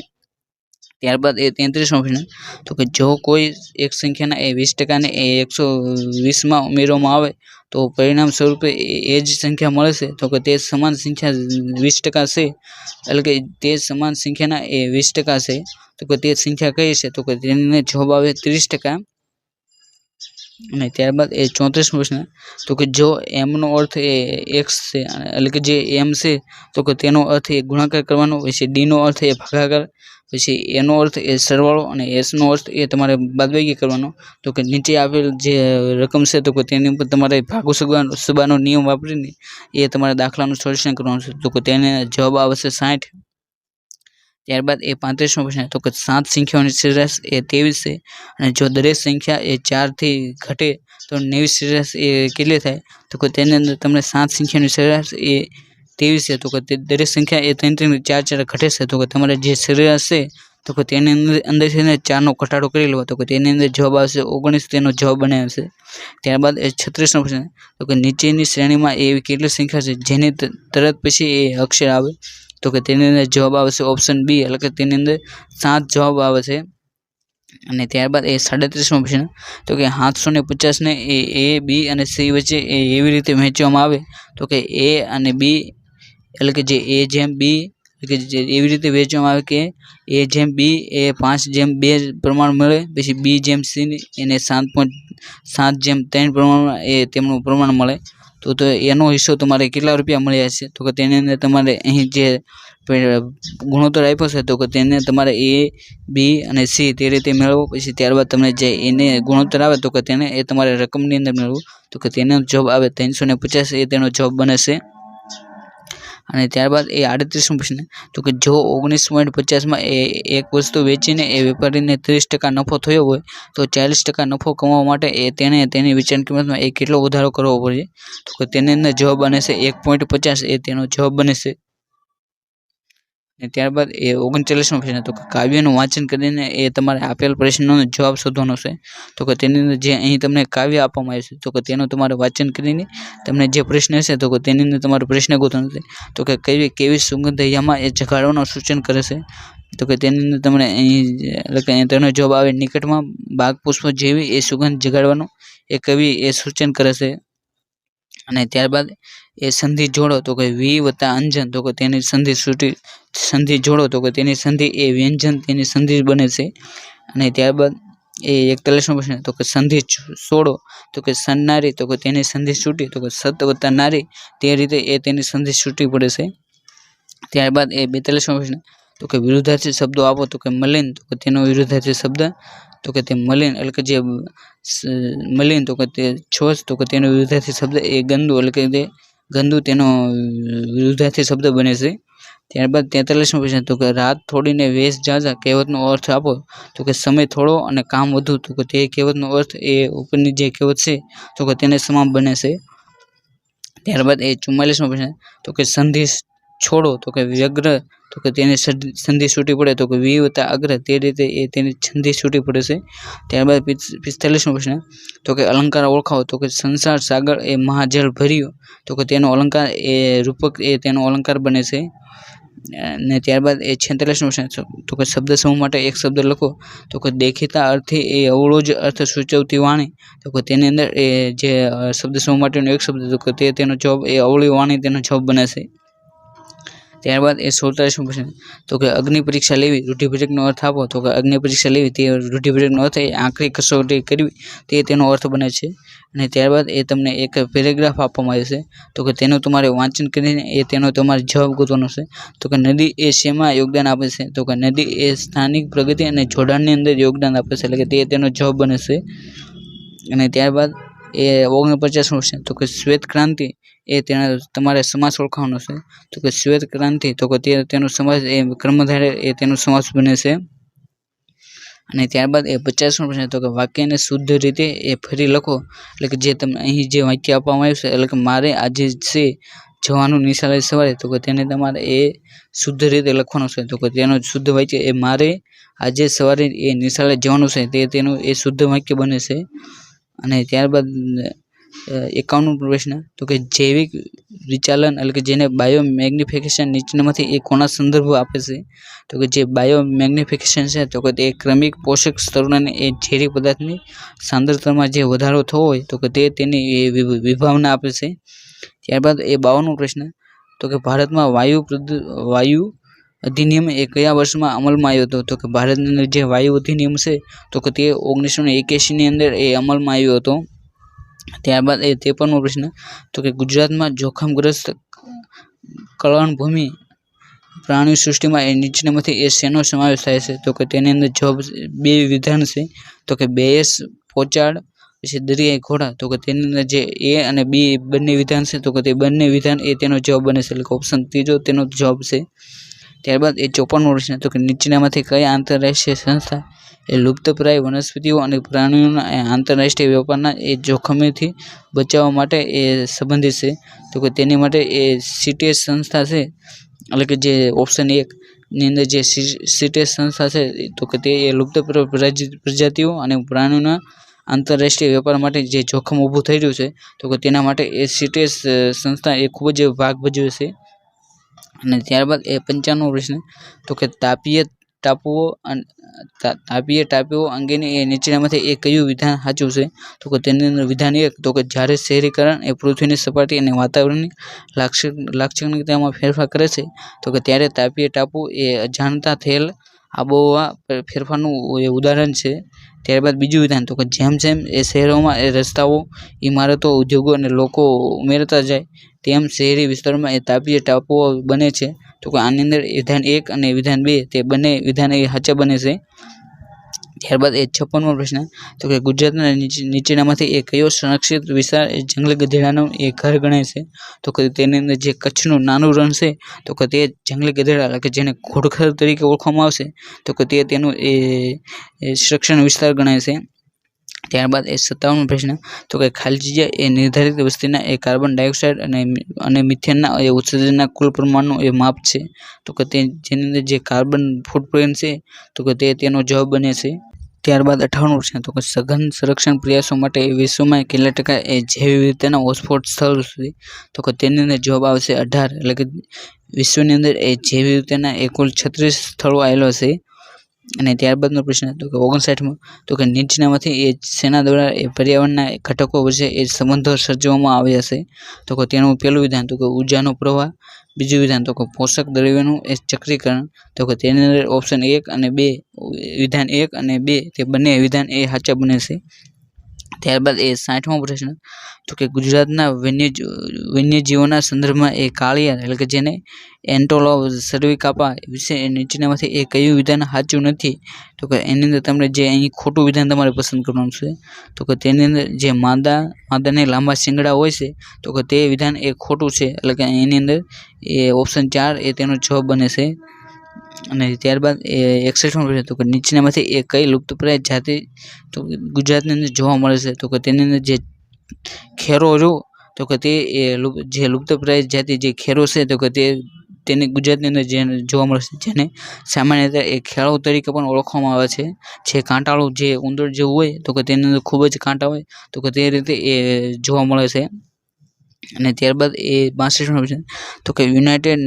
ત્યારબાદ એ 33મો પ્રશ્ન તો કે જો કોઈ એક સંખ્યાના એ 20%ને એ 120માં ઉમેરવામાં આવે તો પરિણામ સ્વરૂપે એ જ સંખ્યા મળે છે. તો કે તે સમાન સંખ્યા 20% છે એટલે કે તે સમાન સંખ્યાના એ 20% છે તો કે તે સંખ્યા કઈ છે તો કે તેનો જવાબ આવે 30%. અને ત્યારબાદ એ 34મો પ્રશ્ન તો કે જો એમનો અર્થ એ એક્સ છે એટલે કે જે એમ છે તો કે તેનો અર્થ એ ગુણાકાર કરવાનો, પછી ડીનો અર્થ એ ભાગાકાર, પછી એનો અર્થ એ સરવાળો અને એસનો અર્થ એ તમારે બાદબાકી કરવાનો. તો કે નીચે આપેલ જે રકમ છે તો કે તેની ઉપર તમારે ભાગુ સબાનો નિયમ વાપરીને એ તમારે દાખલાનું સોલ્યુશન કરવાનું છે. તો કે તેને જવાબ આવશે 60. ત્યારબાદ એ 35મો પ્રશ્ન તો કે 7 સંખ્યાઓની સરેરાશ એ 23 છે અને જો દરેક સંખ્યા એ 4થી ઘટે તો 29 સરેરાશ એ કેટલી થાય? તો કે તેની અંદર તમને 7 સંખ્યાની સરેરાશ એ 23 છે તો કે દરેક સંખ્યા એ 3 3 4 4 ઘટે છે તો કે તમારે જે સરેરાશ છે તો કે તેની અંદરથી 4નો ઘટાડો કરી લેવો તો કે તેની અંદર જવાબ આવશે 19. તેનો જવાબ બને આવશે. ત્યારબાદ એ 36મો પ્રશ્ન તો કે નીચેની શ્રેણીમાં એવી કેટલી સંખ્યા છે જેની તરત પછી એ અક્ષર આવે? તો કે તેની અંદર જવાબ આવશે ઓપ્શન બી એટલે કે તેની અંદર 7 જવાબ આવે છે. અને ત્યારબાદ એ 37મો પ્રશ્ન તો કે 750 ને એ બી અને સી વચ્ચે એવી રીતે વહેંચવામાં આવે તો કે એ અને બી એટલે કે જે એ જેમ બી કે જે એવી રીતે વહેંચવામાં આવે કે એ જેમ બી એ 5:2 પ્રમાણ મળે, પછી બી જેમ સી એને 7.7:3 પ્રમાણમાં એ તેમનું પ્રમાણ મળે. તો એનો હિસ્સો તમારે કેટલા રૂપિયા મળ્યા છે? તો કે તેની અંદર તમારે અહીં જે ગુણોત્તર આપ્યો છે તો કે તેને તમારે એ બી અને સી તે રીતે મેળવો. પછી ત્યારબાદ તમને જે એને ગુણોત્તર આવે તો કે તેને એ તમારે રકમની અંદર મેળવો તો કે તેનો જવાબ આવે 350 એ તેનો જવાબ બને છે. અને ત્યારબાદ એ 38મો પ્રશ્ન તો કે જો 19.50માં એક વસ્તુ વેચીને એ વેપારીને 30% નફો થયો હોય તો 40% નફો કમાવવા માટે તેણે તેની વેચાણ કિંમતમાં કેટલો વધારો કરવો પડે? તો કે તેની અંદર જવાબ બને છે 1.50 એ તેનો જવાબ બને છે. અને ત્યારબાદ એ 39મો પ્રશ્ન તો કે કાવ્યનું વાંચન કરીને એ તમારે આપેલ પ્રશ્નનો જવાબ શોધવાનો છે. તો કે તેની અંદર જે અહીં તમને કાવ્ય આપવામાં આવ્યું છે તો કે તેનું તમારે વાંચન કરીને તમને જે પ્રશ્ન હશે તો કે તેની અંદર તમારે પ્રશ્ન ગોતવાનો છે. તો કે કેવી સુગંધ યામાં એ જગાડવાનું સૂચન કરે છે? તો કે તેની અંદર તમને અહીં એટલે કે તેનો જવાબ આવે નિકટમાં બાગ પુષ્પ જેવી એ સુગંધ જગાડવાનું એ કવિ એ સૂચન કરે છે. અને ત્યારબાદ એ સંધિ જોડો તો કે વી વત્તા અંજન તો કે તેની સંધિ જોડો તો કે તેની સંધિ એ વ્યંજન તેની સંધિ બને છે. અને ત્યારબાદ એ 41મો પ્રશ્ન તો કે સંધિ છોડો તો કે સન્નારી તો કે તેની સંધિ છૂટી તો કે સત વત્તા નારી તે રીતે એ તેની સંધિ છૂટી પડે છે. ત્યારબાદ એ 42મો પ્રશ્ન તો કે વિરુદ્ધાર્થી શબ્દો આપો તો કે મલિન તો કે તેનો વિરુદ્ધાર્થી શબ્દ તો કે તે મલિન એટલે કે જે મલિન તો કે તે છોછ તો કે તેનો વિરુદ્ધાર્થી શબ્દ એ ગંદુ એટલે કે તે ગંદુ તેનો વિરુદ્ધાર્થી શબ્દ બને છે. ત્યારબાદ 43મો પ્રશ્ન તો કે રાત થોડીને વેશ ઝાઝા કહેવતનો અર્થ આપો તો કે સમય થોડો અને કામ વધુ તો કે તે કહેવતનો અર્થ એ ઉપરની જે કહેવત છે તો કે તેને સમાન બને છે. ત્યારબાદ એ 44મો પ્રશ્ન તો કે સંધિ છોડો તો કે વ્યગ્ર તો કે તેની સંધિ છૂટી પડે તો કે વી વત્તા અગ્ર તે રીતે એ તેની સંધિ છૂટી પડે છે. ત્યારબાદ 45મો પ્રશ્ન તો કે અલંકાર ઓળખાવો તો કે સંસાર સાગર એ મહાજળ ભર્યો તો કે તેનો અલંકાર એ રૂપક એ તેનો અલંકાર બને છે. અને ત્યારબાદ એ 46મો પ્રશ્ન તો કે શબ્દ સમૂહ માટે એક શબ્દ લખો તો કે દેખીતા અર્થે એ અવળો જ અર્થ સૂચવતી વાણી તો કે તેની અંદર એ જે શબ્દ સમૂહ માટેનો એક શબ્દ તો કે તેનો જવાબ એ અવળી વાણી તેનો જવાબ બને છે. ત્યારબાદ એ 47મો પ્રશ્ન તો કે અગ્નિ પરીક્ષા લેવી રૂઢિપ્રયોગનો અર્થ આપો તો કે અગ્નિ પરીક્ષા લેવી તે રૂઢિપ્રયોગનો અર્થ એ આંકડી કસોટી કરવી તે તેનો અર્થ બને છે. અને ત્યારબાદ એ તમને એક પેરેગ્રાફ આપવામાં આવે છે તો કે તેનું તમારે વાંચન કરીને એ તેનો તમારે જવાબ ગોતવાનો છે. તો કે નદી એ શેમાં યોગદાન આપે છે? તો કે નદી એ સ્થાનિક પ્રગતિ અને જોડાણની અંદર યોગદાન આપે છે એટલે કે તે તેનો જવાબ બને છે. અને ત્યારબાદ એ 49મો પ્રશ્ન તો કે શ્વેત ક્રાંતિ એ તેના તમારે સમાસ ઓળખાવાનો છે તો કે શ્વેત ક્રાંતિ તો કે તેનો સમાસ એ કર્મધારય એ તેનો સમાસ બને છે. અને ત્યારબાદ એ 50મો પ્રશ્ન તો કે વાક્યને શુદ્ધ રીતે એ ફરી લખો એટલે કે જે તમને અહીં જે વાક્ય આપવામાં આવ્યું છે એટલે કે મારે આજે છે જવાનું નિશાળે સવારે તો કે તેને તમારે એ શુદ્ધ રીતે લખવાનું છે તો કે તેનો શુદ્ધ વાક્ય એ મારે આજે સવારે એ નિશાળે જવાનું છે તે તેનું એ શુદ્ધ વાક્ય બને છે. અને ત્યારબાદ 51મો પ્રશ્ન તો કે જૈવિક વિચાલન એટલે કે જેને બાયો મેગ્નિફિકેશન નીચેનામાંથી એ કોના સંદર્ભ આપે છે? તો કે જે બાયો મેગ્નિફિકેશન છે તો કે તે ક્રમિક પોષક સ્તરોને એ ઝેરી પદાર્થની સાંદ્રતામાં જે વધારો થવો હોય તો કે તે તેની વિભાવના આપે છે. ત્યારબાદ એ 52મો પ્રશ્ન તો કે ભારતમાં વાયુ અધિનિયમ એ કયા વર્ષમાં અમલમાં આવ્યો હતો? તો કે ભારતની અંદર જે વાયુ અધિનિયમ છે તો કે તે 1981ની અંદર એ અમલમાં આવ્યો હતો. ત્યારબાદ 53મો પ્રશ્ન, તો કે ગુજરાતમાં જોખમગ્રસ્ત કળણભૂમિ પ્રાણી સૃષ્ટિમાં નીચેનામાંથી શેનો સમાવેશ થાય છે? તો કે તેની અંદર જવાબ 2 વિધાન છે. તો કે બેયસ પોચાડ પછી દરિયાઈ ઘોડા, તો કે તેની અંદર જે A અને B બંને વિધાન છે તો કે તે બંને વિધાન તેનો જવાબ બને છે, એટલે કે ઓપ્શન 3 તેનો જવાબ છે. ત્યારબાદ 54મો પ્રશ્ન, તો કે નીચેનામાંથી કઈ આંતરરાષ્ટ્રીય સંસ્થા લુપ્તપ્રાય વનસ્પતિઓ અને પ્રાણીઓના આંતરરાષ્ટ્રીય વેપારના જોખમથી બચાવવા માટે સંબંધિત છે? તો કે તેની માટે CITES સંસ્થા છે, એટલે કે જે ઓપ્શન 1 ની અંદર જે CITES સંસ્થા છે તો કે તે લુપ્તપ્રાય પ્રજાતિઓ અને પ્રાણીઓના આંતરરાષ્ટ્રીય વેપાર માટે જે જોખમ ઊભું થઈ રહ્યું છે તો કે તેના માટે CITES સંસ્થા ખૂબ જ ભાગ ભજવે છે. અને ત્યારબાદ 55મો પ્રશ્ન, તો કે તાપીય ટાપુઓ અંગેની નીચેનામાંથી કયું વિધાન સાચું છે? તો કે તેની અંદર વિધાન 1, તો કે જ્યારે શહેરીકરણ પૃથ્વીની સપાટી અને વાતાવરણની લાક્ષણિકતામાં ફેરફાર કરે છે તો કે ત્યારે તાપીય ટાપુ અજાણતા થયેલ આબોહવા ફેરફારનું ઉદાહરણ છે. ત્યારબાદ બીજું વિધાન, તો કે જેમ જેમ શહેરોમાં રસ્તાઓ, ઇમારતો, ઉદ્યોગો અને લોકો ઉમેરતા જાય તેમ શહેરી વિસ્તારોમાં તાપીય ટાપુઓ બને છે. તો કે આની અંદર વિધાન 1 અને વિધાન 2 તે બંને વિધાન સાચા બને છે. ત્યારબાદ 56મો પ્રશ્ન, તો કે ગુજરાતના નીચેનામાંથી કયો સંરક્ષિત વિસ્તાર જંગલી ગધેડાનું ઘર ગણાય છે? તો કે તેની અંદર જે કચ્છનું નાનું રણ છે તો કે તે જંગલી ગધેડા, એટલે કે જેને ઘોડખર તરીકે ઓળખવામાં આવશે તો કે તે તેનું સંરક્ષણ વિસ્તાર ગણાય છે. ત્યારબાદ 57મો પ્રશ્ન, તો કે ખાલી જગ્યા નિર્ધારિત વસ્તીના કાર્બન ડાયોક્સાઇડ અને મિથેનના ઉત્સર્જનના કુલ પ્રમાણનું માપ છે. તો કે જેની અંદર જે કાર્બન ફૂટપ્રિન્ટ છે તો કે તેનો જવાબ બને છે. ત્યારબાદ 58મો પ્રશ્ન, તો કે સઘન સંરક્ષણ પ્રયાસો માટે વિશ્વમાં કેટલા ટકા જૈવ વિવિધતાના હોટસ્પોટ સ્થળ છે? તો કે તેની અંદર જવાબ આવશે 18, એટલે કે વિશ્વની અંદર જૈવ વિવિધતાના કુલ 36 સ્થળો આવેલા છે. અને ત્યારબાદનો પ્રશ્ન, તો કે 59મો, તો કે નીચેનામાંથી સેના દ્વારા પર્યાવરણના ઘટકો વચ્ચે સંબંધો સર્જવામાં આવ્યા છે? તો કે તેનું પહેલું વિધાન, તો કે ઉર્જાનો પ્રવાહ. બીજું વિધાન, તો કે પોષક દ્રવ્યોનું ચક્રીકરણ. તો કે તેની અંદર ઓપ્શન 1 અને 2 વિધાન 1 અને 2 તે બંને વિધાન સાચા બને છે. ત્યારબાદ 60મો પ્રશ્ન, તો કે ગુજરાતના વન્યજીવોના સંદર્ભમાં કાળિયાર, એટલે કે જેને એન્ટોલોપ સર્વિકાપા વિશે નીચેનામાંથી કયું વિધાન સાચું નથી? તો કે એની અંદર તમને જે અહીં ખોટું વિધાન તમારે પસંદ કરવાનું છે. તો કે તેની અંદર જે માદાને લાંબા શિંગડા હોય છે તો કે તે વિધાન ખોટું છે, એટલે કે એની અંદર ઓપ્શન 4 તેનો જવાબ બને છે. અને ત્યારબાદ 61મો પ્રશ્ન, તો કે નીચેનામાંથી કઈ લુપ્તપ્રાય જાતિ તો ગુજરાતની અંદર જોવા મળે છે? તો કે તેની અંદર જે ખેરો તો કે તે જે લુપ્તપ્રાય જાતિ જે ખેરો છે તો કે તેની ગુજરાતની અંદર જે જોવા મળે છે, જેને સામાન્ય રીતે ખેડો તરીકે પણ ઓળખવામાં આવે છે. જે કાંટાળું જે ઉંદર જેવું હોય તો કે તેની અંદર ખૂબ જ કાંટા હોય તો કે તે રીતે જોવા મળે છે. અને ત્યારબાદ 62મો પ્રશ્ન, તો કે United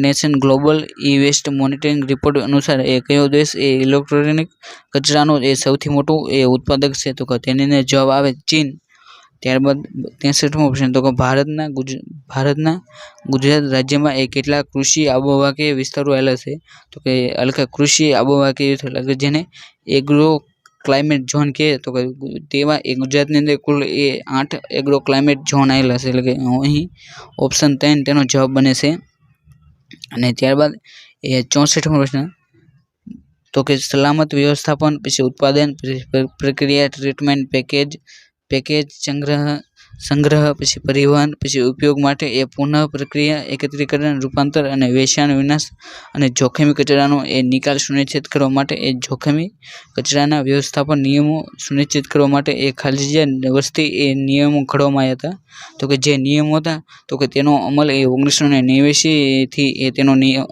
Nation global e waste monitoring report અનુસાર કયો દેશ ઇલેક્ટ્રોનિક કચરાનો સૌથી મોટું ઉત્પાદક છે? તો કે તેની અંદર જવાબ આવે ચીન. ત્યારબાદ 63મો પ્રશ્ન, તો કે ભારતના ગુજરાત રાજ્યમાં કેટલા કૃષિ આબોહવાકીય વિસ્તારો આવેલા છે? તો કે એટલે કૃષિ આબોહવાકીય એટલે કે જેને એગ્રો ક્લાઇમેટ ઝોન કહે તો કે તેવા ગુજરાતની અંદર કુલ 8 એગ્રો ક્લાઇમેટ ઝોન આવેલા છે, એટલે કે અહીં ઓપ્શન 3 તેનો જવાબ બને છે. અને ત્યારબાદ 64મો પ્રશ્ન, તો કે સલામત વ્યવસ્થાપન, પછી ઉત્પાદન, પ્રક્રિયા, ટ્રીટમેન્ટ, પેકેજ સંગ્રહ, પછી પરિવહન, પછી ઉપયોગ માટે પુનઃ પ્રક્રિયા, એકત્રીકરણ, રૂપાંતર અને વેચાણ, વિનાશ અને જોખમી કચરાનો નિકાલ સુનિશ્ચિત કરવા માટે જોખમી કચરાના વ્યવસ્થાપન નિયમો સુનિશ્ચિત કરવા માટે ખાલી જગ્યા વસ્તી નિયમો ઘડવામાં આવ્યા હતા. તો કે જે નિયમો હતા તો કે તેનો અમલ 1989થી તેનો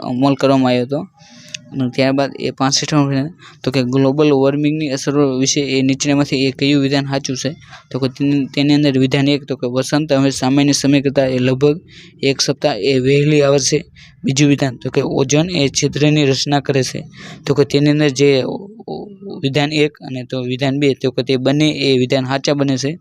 અમલ કરવામાં આવ્યો હતો. ત્યારબાદ 65મો, તો કે ગ્લોબલ વોર્મિંગની અસરો વિશે નીચેનામાંથી કયું વિધાન સાચું છે? તો કે તેની અંદર વિધાન 1, તો કે વસંત હવે સામાન્ય સમય કરતાં લગભગ 1 સપ્તાહ વહેલી આવે છે. બીજું વિધાન, તો કે ઓઝોન છિદ્રની રચના કરે છે. તો કે તેની અંદર જે વિધાન 1 અને તો વિધાન 2 તો કે તે બંને વિધાન સાચા બને છે.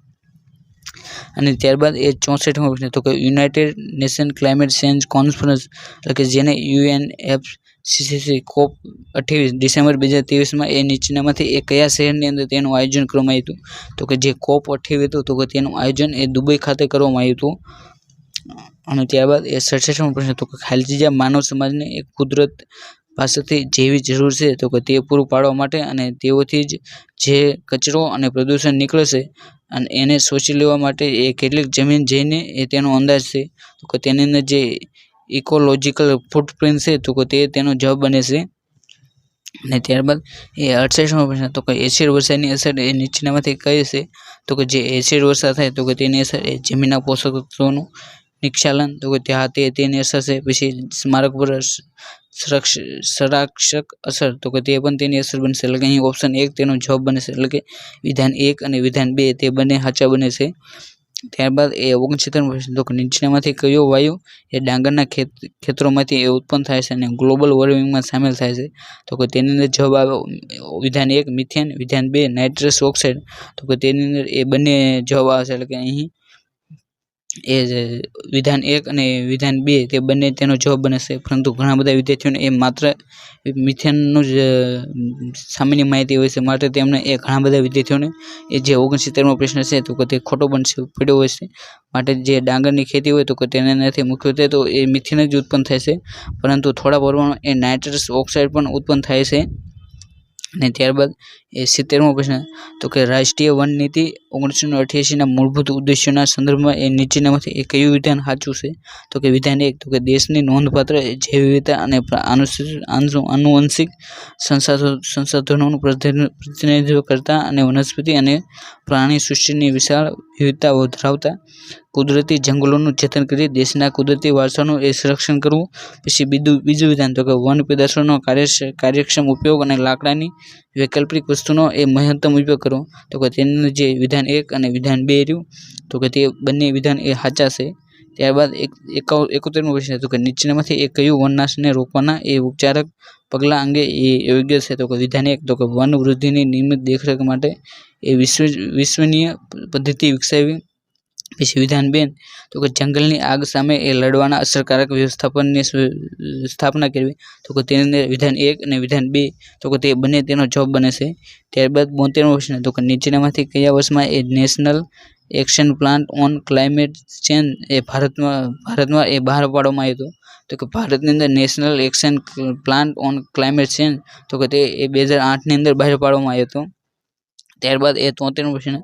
અને ત્યારબાદ એ 64મો પ્રશ્ન તો કે United nation climate change conference એટલે કે જેને UNFCCC COP28 ડિસેમ્બર 2023માં એ નીચેનામાંથી એ કયા શહેરની અંદર તેનું આયોજન કરવામાં આવ્યું હતું તો કે જે COP28 હતું તો કે તેનું આયોજન એ દુબઈ ખાતે કરવામાં આવ્યું હતું। અને ત્યારબાદ એ 67મો પ્રશ્ન તો કે ખાલસા માનવ સમાજને એક કુદરત પાસેથી જેવી જરૂર છે તો કે તે પૂરું પાડવા માટે અને તેઓથી જ જે કચરો અને પ્રદૂષણ નીકળે છે અને એને શોષી લેવા માટે એ કેટલીક જમીન જઈને એ તેનો અંદાજ છે તો કે તેની અંદર જે ઇકોલોજીકલ ફૂટપ્રિન્ટ છે તો કે તે તેનો જવાબ બને છે। અને ત્યારબાદ એ 68મો પ્રશ્ન તો કે એસિડ વર્ષાની અસર એ નીચેનામાંથી કઈ છે તો કે જે એસિડ વર્ષા થાય તો કે તેની અસર એ જમીનના પોષક તત્વોનું નિક્ષાલન તો કે તેની અસર છે। પછી સ્મારક પર સંરક્ષક અસર તો કે તે પણ તેની અસર બનશે એટલે કે અહીં ઓપ્શન 1 તેનો જવાબ બને છે એટલે કે વિધાન 1 અને વિધાન 2 તે બંને સાચા બને છે। ત્યારબાદ એ 69મો પ્રશ્ન તો કે નીચેનામાંથી કયો વાયુ એ ડાંગરના ખેતરોમાંથી એ ઉત્પન્ન થાય છે અને ગ્લોબલ વોર્મિંગમાં સામેલ થાય છે તો કે તેની અંદર જવાબ આવે વિધાન 1 મિથેન, વિધાન 2 નાઇટ્રસ ઓક્સાઇડ તો કે તેની અંદર એ બંને જવાબ આવે છે એટલે કે અહીં એ વિધાન 1 અને વિધાન 2 તે બંને તેનો જવાબ બને છે। પરંતુ ઘણા બધા વિદ્યાર્થીઓને એ માત્ર મિથેનનું જ સામાન્ય માહિતી હોય છે માટે તેમને એ ઘણા બધા વિદ્યાર્થીઓને એ જે 69મો પ્રશ્ન છે તો કે તે ખોટો પડ્યો હોય છે। માટે જે ડાંગરની ખેતી હોય તો કે તેનાથી મુખ્યત્વે તો એ મિથેન જ ઉત્પન્ન થાય છે પરંતુ થોડા પ્રમાણમાં એ નાઇટ્રસ ઓક્સાઇડ પણ ઉત્પન્ન થાય છે। અને ત્યારબાદ એ 70મો પ્રશ્ન તો કે રાષ્ટ્રીય વન નીતિ 1988ના મૂળભૂત ઉદ્દેશ્યોના સંદર્ભમાં એ નીચેનામાંથી એ કયું વિધાન સાચું છે તો કે વિધાન 1 તો કે દેશની નોંધપાત્ર જૈવ વિવિધતા અને આનુવંશિક સંસાધનોનું પ્રતિનિધિત્વ કરતા અને વનસ્પતિ અને પ્રાણી સૃષ્ટિની વિશાળ વિવિધતા ધરાવતા કુદરતી જંગલોનું જતન કરી દેશના કુદરતી વારસાનું એ સંરક્ષણ કરવું। પછી બીજું વિધાન તો કે વન પેદાશોનો કાર્યક્ષમ ઉપયોગ અને લાકડાની વૈકલ્પિક વસ્તુનો એ મહત્તમ ઉપયોગ કરવો તો કે તેનું જે વિધાન 1 અને વિધાન 2 રહ્યું તો કે તે બંને વિધાન એ સાચા છે। ત્યારબાદ 71મો પ્રશ્ન તો કે નીચેનામાંથી એ કયું વનનાશને રોકવાના એ ઉપચારક પગલાં અંગે એ યોગ્ય છે તો કે વિધાન 1 તો કે વન વૃદ્ધિની નિયમિત દેખરેખ માટે એ વિશ્વસનીય પદ્ધતિ વિકસાવવી। પછી વિધાન 2 તો કે જંગલની આગ સામે એ લડવાના અસરકારક વ્યવસ્થાપનની સ્થાપના કરવી તો કે તેની અંદર વિધાન 1 અને વિધાન 2 તો કે તે બંને તેનો જવાબ બને છે। ત્યારબાદ 72મો પ્રશ્ન તો કે નીચેનામાંથી કયા વર્ષમાં એ national action plan on climate change એ ભારતમાં એ બહાર પાડવામાં આવ્યો હતો તો કે ભારતની અંદર national action plan on climate change તો કે તે 2008ની અંદર બહાર પાડવામાં આવ્યો હતો। ત્યારબાદ એ 73મો પ્રશ્ન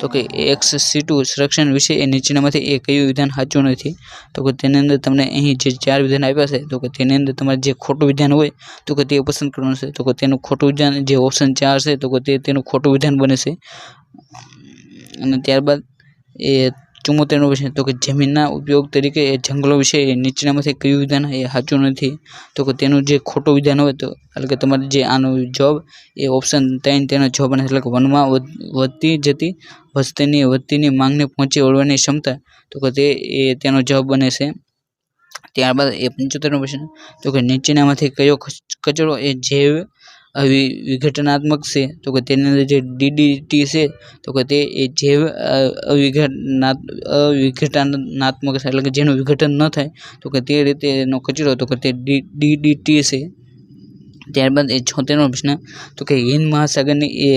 તો કે XC2 સંરક્ષણ વિશે એ નીચેનામાંથી એ કયું વિધાન સાચું નથી તો કે તેની અંદર તમને અહીં જે 4 વિધાન આપ્યા છે તો કે તેની અંદર તમારે જે ખોટું વિધાન હોય તો કે તે પસંદ કરવાનું છે તો કે તેનું ખોટું વિધાન જે ઓપ્શન 4 છે તો કે તેનું ખોટું વિધાન બને છે। અને ત્યારબાદ એ 74મો પ્રશ્ન તો કે જમીનના ઉપયોગ તરીકે એ જંગલો વિશે એ નીચેનામાંથી કયું વિધાન એ સાચું નથી તો કે તેનું જે ખોટું વિધાન હોય તો એટલે કે તમારે જે આનો જવાબ એ ઓપ્શન 3 તેનો જવાબ બને એટલે કે વનમાં વધતી જતી વસ્તીની માંગને પહોંચી વળવાની ક્ષમતા તો કે તે તેનો જવાબ બને છે। ત્યારબાદ એ 75મો પ્રશ્ન તો કે નીચેનામાંથી કયો કચરો એ જૈવ વિઘટનાત્મક છે તો કે તેની અંદર જે DDT છે તો કે તે એ જૈવ અવિઘટનાત્મક છે એટલે કે જેનું વિઘટન ન થાય તો કે તે રીતેનો કચરો તો કે તે DDT છે। ત્યારબાદ એ 76મો પ્રશ્ન તો કે હિન્દ મહાસાગરની એ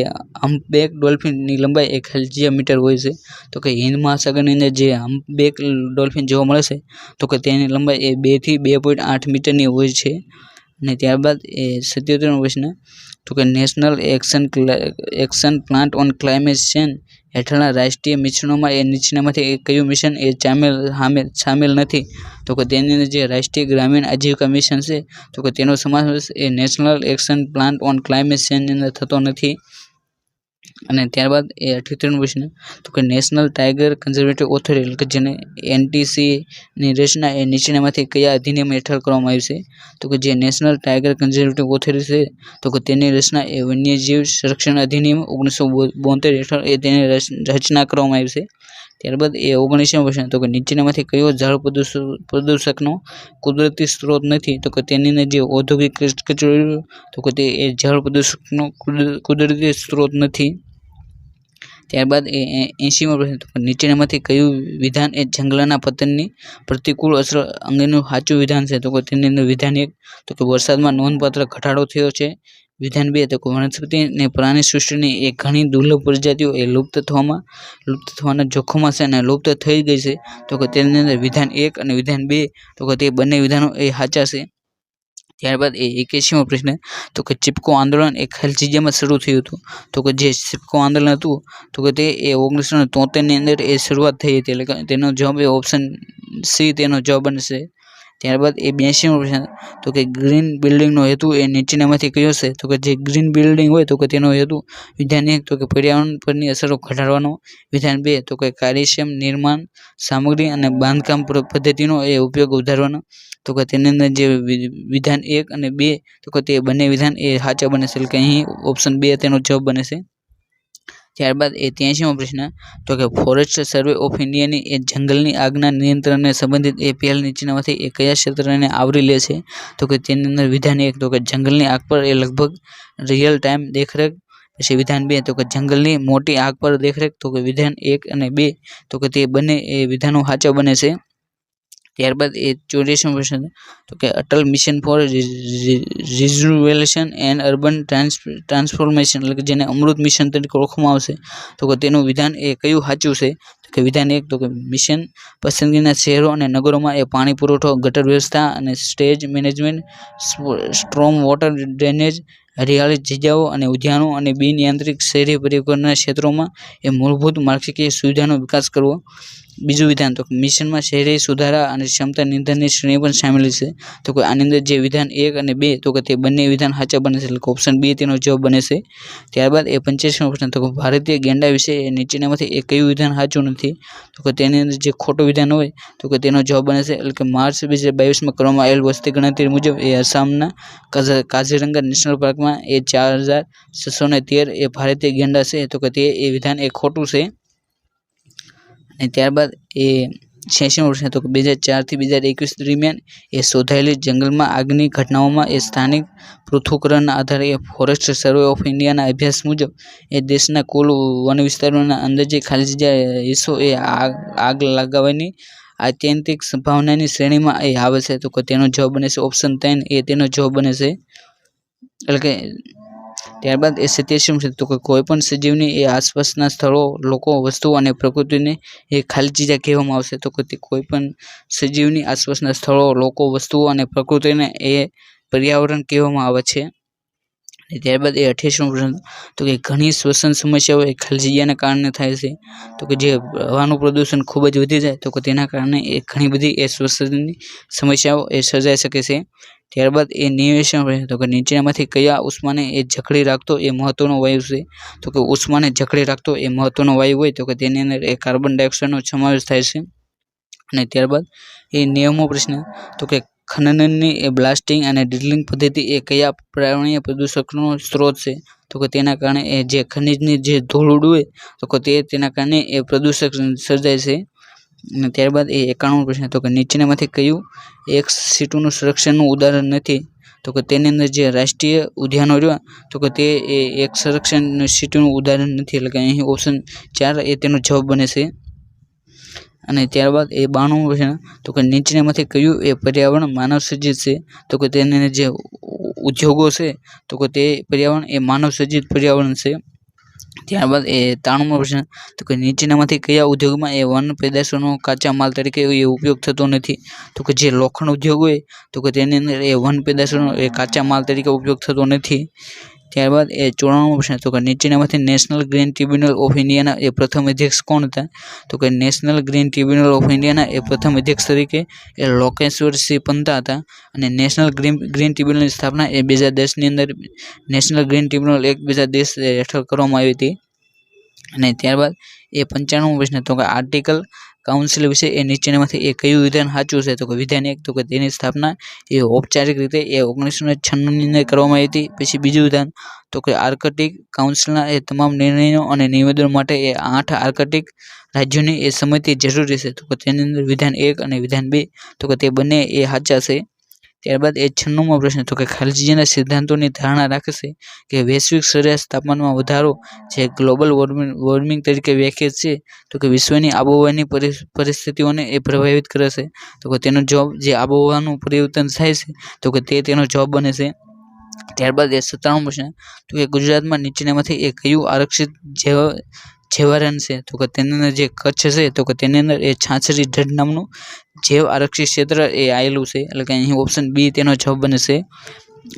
હમ્પબેક ડોલ્ફિનની લંબાઈ 1000 મીટર હોય છે તો કે હિન્દ મહાસાગરની અંદર જે હમ્પબેક ડોલ્ફિન જોવા મળે છે તો કે તેની લંબાઈ એ 2 થી 2.8 મીટરની હોય છે। અને ત્યારબાદ એ 77મો પ્રશ્ન તો કે national action plan on climate change હેઠળના રાષ્ટ્રીય મિશનોમાં એ નીચેનામાંથી કયું મિશન એ સામેલ નથી તો કે તેની અંદર જે રાષ્ટ્રીય ગ્રામીણ આજીવિકા મિશન છે તો કે તેનો સમાવેશ એ national action plan on climate ચેન્જની અંદર થતો નથી। અને ત્યારબાદ એ 78મો પ્રશ્ન તો કે નેશનલ ટાઈગર કન્ઝર્વેટિવ ઓથોરિટી એટલે કે જેને NTC ની રચના એ નીચેનામાંથી કયા અધિનિયમ હેઠળ કરવામાં આવી છે તો કે જે નેશનલ ટાઈગર કન્ઝર્વેટિવ ઓથોરિટી છે તો કે તેની રચના એ વન્યજીવ સંરક્ષણ અધિનિયમ 1972 હેઠળ એ તેની રચના કરવામાં આવી છે। ત્યારબાદ એ 19મો પ્રશ્ન તો કે નીચેનામાંથી કયો જળ પ્રદૂષકનો કુદરતી સ્ત્રોત નથી તો કે તેની અંદર જે ઔદ્યોગિક કચરો તો કે તે એ જળ પ્રદૂષકનો કુદરતી સ્ત્રોત નથી। ત્યારબાદ એ 80મો પ્રશ્ન, તો નીચેનામાંથી કયું વિધાન એ જંગલના પતનની પ્રતિકૂળ અસર અંગેનું સાચું વિધાન છે? તો તેની અંદર વિધાન 1, તો કે વરસાદમાં નોંધપાત્ર ઘટાડો થયો છે. વિધાન 2, તો કે વનસ્પતિ અને પ્રાણી સૃષ્ટિની એ ઘણી દુર્લભ પ્રજાતિઓ એ લુપ્ત થવાના જોખમમાં છે અને લુપ્ત થઈ ગઈ છે. તો કે તેની અંદર વિધાન 1 અને વિધાન 2, તો કે તે બંને વિધાનો એ સાચા છે. ત્યારબાદ એ 81મો પ્રશ્ન, તો કે ચિપકો આંદોલન એ ખાલજીજામાં શરૂ થયું હતું. તો કે જે ચિપકો આંદોલન હતું, તો કે તે 1973ની અંદર એ શરૂઆત થઈ હતી. એટલે કે તેનો જવાબ એ ઓપ્શન સી તેનો જવાબ બનશે. ત્યારબાદ એ 82મો પ્રશ્ન, તો કે ગ્રીન બિલ્ડિંગનો હેતુ એ નીચેનામાંથી કયો છે? તો કે જે ગ્રીન બિલ્ડિંગ હોય, તો કે તેનો હેતુ વિધાન 1, તો કે પર્યાવરણ પરની અસરો ઘટાડવાનો. વિધાન 2, તો કે કાર્યક્ષમ નિર્માણ સામગ્રી અને બાંધકામ પદ્ધતિનો એ ઉપયોગ વધારવાનો. તો કે તેની અંદર જે વિધાન 1 અને 2, તો કે તે બંને વિધાન એ સાચા બને છે. એટલે કે અહીં ઓપ્શન 2 તેનો જવાબ બને છે. ત્યારબાદ એ 83મો પ્રશ્ન, તો કે ફોરેસ્ટ સર્વે ઓફ ઇન્ડિયાની એ જંગલની આગના નિયંત્રણને સંબંધિત એ પહેલ નીચેનામાંથી એ કયા ક્ષેત્રને આવરી લે છે? તો કે તેની અંદર વિધાન 1, તો કે જંગલની આગ પર એ લગભગ રિયલ ટાઈમ દેખરેખ. પછી વિધાન 2, તો કે જંગલની મોટી આગ પર દેખરેખ. તો કે વિધાન 1 અને 2, તો કે તે બંને એ વિધાનો સાચા બને છે. ત્યારબાદ એ 84મો પ્રશ્ન, તો કે Atal mission for rejuvenation and urban transformation, એટલે કે જેને અમૃત મિશન તરીકે ઓળખવામાં આવશે, તો કે તેનું વિધાન એ કયું સાચું છે? તો કે વિધાન 1, તો કે મિશન પસંદગીના શહેરો અને નગરોમાં એ પાણી પુરવઠો, ગટર વ્યવસ્થા અને stage management, storm water drainage, હરિયાળી જગ્યાઓ અને ઉદ્યાનો અને બિન-યાંત્રિક શહેરી પરિવહનના ક્ષેત્રોમાં એ મૂળભૂત માળખાકીય સુવિધાનો વિકાસ કરવો. બીજું વિધાન, તો મિશનમાં શહેરી સુધારા અને ક્ષમતા નિર્ધારણની શ્રેણી પણ સામેલ છે. તો કે આની અંદર જે વિધાન 1 અને 2, તો કે તે બંને વિધાન સાચા બને છે. એટલે કે ઓપ્શન બી તેનો જવાબ બને છે. ત્યારબાદ એ 85મો પ્રશ્ન, તો કે ભારતીય ગેંડા વિશે એ નીચેનામાંથી એ કયું વિધાન સાચું નથી? તો કે તેની અંદર જે ખોટું વિધાન હોય, તો કે તેનો જવાબ બને છે. એટલે કે માર્ચ 2022માં કરવામાં આવેલ વસ્તી ગણતરી મુજબ એ આસામના કાઝીરંગા નેશનલ પાર્કમાં એ 4613 એ ભારતીય ગેંડા છે. તો કે તે એ વિધાન એ ખોટું છે. અને ત્યારબાદ એ 86મો પ્રશ્ન, તો કે 2004 થી 2021 દરમિયાન એ શોધાયેલી જંગલમાં આગની ઘટનાઓમાં એ સ્થાનિક પૃથ્થકરણના આધારે એ ફોરેસ્ટ સર્વે ઓફ ઇન્ડિયાના અભ્યાસ મુજબ એ દેશના કુલ વન વિસ્તારોના અંદાજે ખાલી જગ્યા હિસ્સો એ આગ લાગવાની આત્યંતિક સંભાવનાની શ્રેણીમાં એ આવે છે. તો કે તેનો જવાબ બને છે ઓપ્શન 3 એ તેનો જવાબ બને છે. એટલે કે ત્યારબાદ એ 87મો છે, તો કે કોઈ પણ સજીવની એ આસપાસના સ્થળો, લોકો, વસ્તુઓ અને પ્રકૃતિને એ ખાલી જગ્યા કહેવામાં આવશે. તો કે કોઈ પણ સજીવની આસપાસના સ્થળો, લોકો, વસ્તુઓ અને પ્રકૃતિને એ પર્યાવરણ કહેવામાં આવે છે. ત્યારબાદ એ 88મો પ્રશ્ન, તો કે ઘણી શ્વસન સમસ્યાઓ એ ખાલી જગ્યાના કારણે થાય છે. તો કે જે હવાનું પ્રદૂષણ ખૂબ જ વધી જાય, તો કે તેના કારણે એ ઘણી બધી એ શ્વસનની સમસ્યાઓ એ સર્જાઈ શકે છે. ત્યારબાદ એ 89મો પ્રશ્ન, તો કે નીચેનામાંથી કયા ઉષ્માને એ જકડી રાખતો એ મહત્વનો વાયુ છે? તો કે ઉષ્માને જકડી રાખતો એ મહત્વનો વાયુ હોય, તો કે તેની અંદર એ કાર્બન ડાયોક્સાઇડનો સમાવેશ થાય છે. અને ત્યારબાદ એ 90મો પ્રશ્ન, તો કે ખનનની એ બ્લાસ્ટિંગ અને ડ્રિલિંગ પદ્ધતિ એ કયા પર્યાવરણીય પ્રદૂષકનો સ્ત્રોત છે? તો કે તેના કારણે એ જે ખનિજની જે ધૂળ હોય, તો કે તેના કારણે એ પ્રદૂષક સર્જાય છે. અને ત્યારબાદ એ 91મો પ્રશ્ન, તો કે નીચેનામાંથી કયું એક સીટુનું સંરક્ષણનું ઉદાહરણ નથી? તો કે તેની અંદર જે રાષ્ટ્રીય ઉદ્યાનો રહ્યો, તો કે તે એક સંરક્ષણ સીટુનું ઉદાહરણ નથી. એટલે કે અહીં ઓપ્શન 4 એ તેનો જવાબ બને છે. અને ત્યારબાદ એ 92મો પ્રશ્ન, તો કે નીચેનામાંથી કયું એ પર્યાવરણ માનવ સર્જિત છે? તો કે તેની જે ઉદ્યોગો છે, તો કે તે પર્યાવરણ એ માનવ સર્જિત પર્યાવરણ છે. ત્યારબાદ એ 93મો પ્રશ્ન, તો કે નીચેનામાંથી કયા ઉદ્યોગમાં એ વન પેદાશોનો કાચા માલ તરીકે એ ઉપયોગ થતો નથી? તો કે જે લોખંડ ઉદ્યોગ હોય, તો કે તેની અંદર એ વન પેદાશોનો એ કાચા માલ તરીકે ઉપયોગ થતો નથી. ત્યારબાદ એ 94મો પ્રશ્ન, તો કે નીચેનામાંથી નેશનલ ગ્રીન ટ્રિબ્યુનલ ઓફ ઇન્ડિયાના એ પ્રથમ અધ્યક્ષ કોણ હતા? તો કે નેશનલ ગ્રીન ટ્રિબ્યુનલ ઓફ ઇન્ડિયાના એ પ્રથમ અધ્યક્ષ તરીકે એ લોકેશ્વર સિંહ પંતા હતા. અને નેશનલ ગ્રીન ટ્રિબ્યુનલની સ્થાપના એ 2010ની અંદર નેશનલ ગ્રીન ટ્રિબ્યુનલ એક બીજા દેશ હેઠળ કરવામાં આવી હતી. અને ત્યારબાદ એ 95મો પ્રશ્ન, તો કે આર્ટિકલ કાઉન્સિલ વિશે એ નીચેનામાંથી એ કયું વિધાન સાચું છે? તો કે વિધાન 1, તો કે તેની સ્થાપના એ ઔપચારિક રીતે એ 1996ની અંદર કરવામાં આવી હતી. પછી બીજું વિધાન, તો કે આર્કટિક કાઉન્સિલના એ તમામ નિર્ણયો અને નિવેદનો માટે એ 8 આર્કટિક રાજ્યોની એ સંમતિ જરૂરી છે. તો કે તેની અંદર વિધાન 1 અને વિધાન 2, તો કે તે બંને એ સાચા છે. ત્યારબાદ 96મો પ્રશ્ન તો કે ખાલજીના સિદ્ધાંતોની ધારણા રાખે છે કે વૈશ્વિક સરેરાશ તાપમાનમાં વધારો જે ગ્લોબલ વોર્મિંગ તરીકે વ્યાખ્યાયિત છે તો કે વિશ્વની આબોહવાની પરિસ્થિતિઓને એ પ્રભાવિત કરે છે. તો કે તેનો જવાબ જે આબોહવાનું પરિવર્તન થાય છે તો કે તેનો જવાબ બને છે. ત્યારબાદ 97મો પ્રશ્ન તો કે ગુજરાતમાં નીચેનામાંથી એ કયું આરક્ષિત જૈવારણ્ય છે તો કે તેની અંદર જે કચ્છ છે તો કે તેની અંદર એ છાછરી ઢળ નામનું જૈવ આરક્ષિત ક્ષેત્ર એ આવેલું છે. એટલે કે અહીં ઓપ્શન બી તેનો જવાબ બને છે.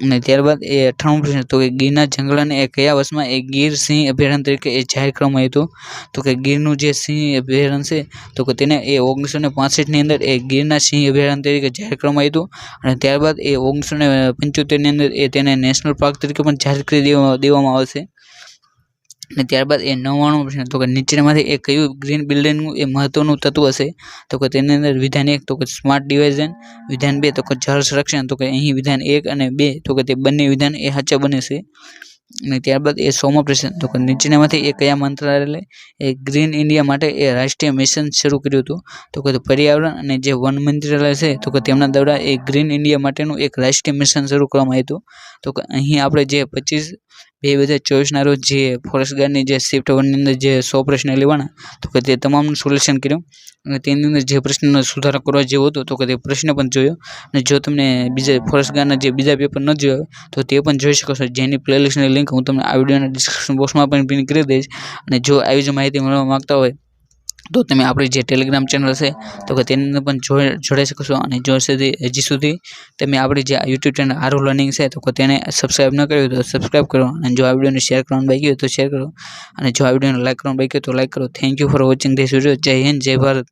અને ત્યારબાદ 98મો પ્રશ્ન તો કે ગીરના જંગલને એ કયા વર્ષમાં એ ગીર સિંહ અભયારણ્ય તરીકે એ જાહેર કરવામાં આવ્યું હતું તો કે ગીરનું જે સિંહ અભયારણ્ય છે તો કે તેને એ 1965ની અંદર એ ગીરના સિંહ અભયારણ્ય તરીકે જાહેર કરવામાં આવ્યું હતું. અને ત્યારબાદ એ 1975ની અંદર એ તેને નેશનલ પાર્ક તરીકે પણ જાહેર કરી દેવામાં આવે છે. અને ત્યારબાદ 99મો પ્રશ્ન તો કે નીચેનામાંથી એ કયું ગ્રીન બિલ્ડિંગનું એ મહત્વનું તત્વ હશે તો કે તેની અંદર વિધાન 1 તો કે સ્માર્ટ ડિવાઇઝન, વિધાન 2 તો કે જળ સંરક્ષણ તો કે અહીં વિધાન 1 અને 2 તો કે તે બંને વિધાન એ સાચા બને છે. અને ત્યારબાદ 100મો પ્રશ્ન તો કે નીચેનામાંથી એ કયા મંત્રાલયે એ ગ્રીન ઇન્ડિયા માટે એ રાષ્ટ્રીય મિશન શરૂ કર્યું હતું તો કે પર્યાવરણ અને જે વન મંત્રાલય છે તો કે તેમના દ્વારા એ ગ્રીન ઇન્ડિયા માટેનું એક રાષ્ટ્રીય મિશન શરૂ કરવામાં આવ્યું હતું. તો કે અહીં આપણે જે 25/2024ના રોજ જે ફોરેસ્ટ ગાર્ડની જે શિફ્ટ 1ની અંદર જે 100 પ્રશ્ન લેવાના તો કે તે તમામનું સોલ્યુશન કર્યું અને તેની અંદર જે પ્રશ્નનો સુધારો કરવા જેવો હતો તો કે તે પ્રશ્ન પણ જોયો. અને જો તમને બીજા ફોરેસ્ટ ગાર્ડના જે બીજા પેપર ન જોયા તો તે પણ જોઈ શકો છો, જેની પ્લેલિસ્ટની લિંક હું તમને આ વિડીયોના ડિસ્ક્રિપ્શન બોક્સમાં પણ પિન કરી દઈશ. અને જો આવી જ માહિતી મેળવવા માંગતા હોય તો તમે આપણી જે ટેલિગ્રામ ચેનલ છે તો કે તેની અંદર પણ જોડાઈ શકો છો. અને જો હજી સુધી તમે આપણી જે યુટ્યુબ ચેનલ આરુ લર્નિંગ છે તો કે તેને સબસ્ક્રાઈબ ન કર્યું તો સબસ્ક્રાઈબ કરો. અને જો આ વિડીયોને શેર કરવાનું બાકી હોય તો શેર કરો. અને જો આ વિડીયોને લાઈક કરવાનું બાકી હોય તો લાઈક કરો. Thank you for watching this video. જય હિન્દ, જય ભારત.